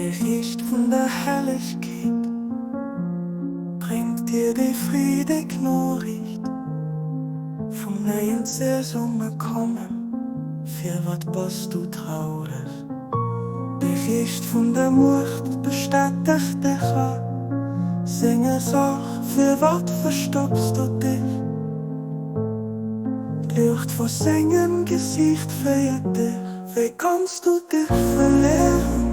Der Licht von der Herrlichkeit bringt dir die friedige Nachricht. Vom neuen Saison kommen, für was du traurig. Der Licht von der Macht bestätigt dich an. Singe Sach, für was verstoppst du dich? Licht von seinem Gesicht feiert dich. Wie kannst du dich verlieren?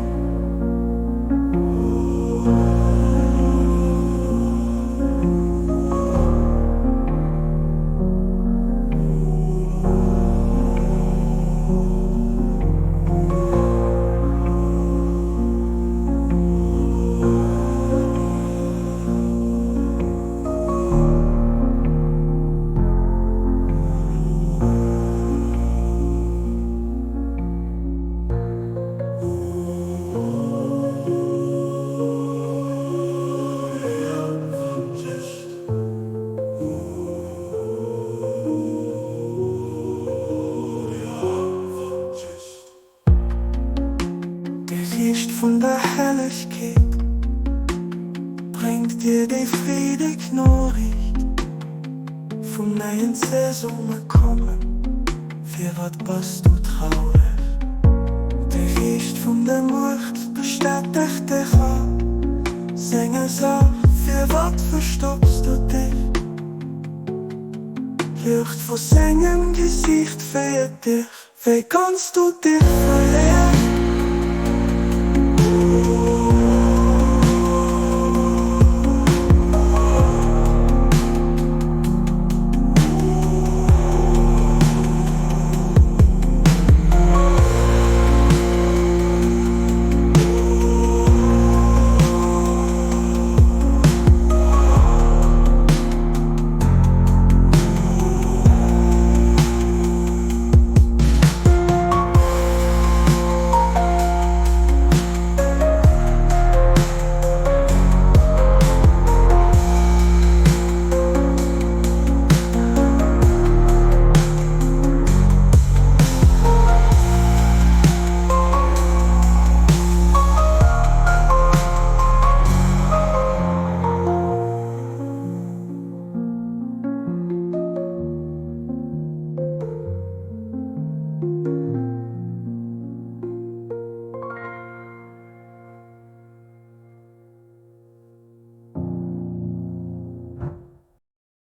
Licht von der Herrlichkeit bringt dir die friedige Nachricht. Vom neuen Saison kommen, für was du traurig. Der Licht von der Macht bestätigt dich an. Singe Sach, für was verstoppst du dich? Licht von seinem Gesicht feiert dich. Wie kannst du dich verlieren?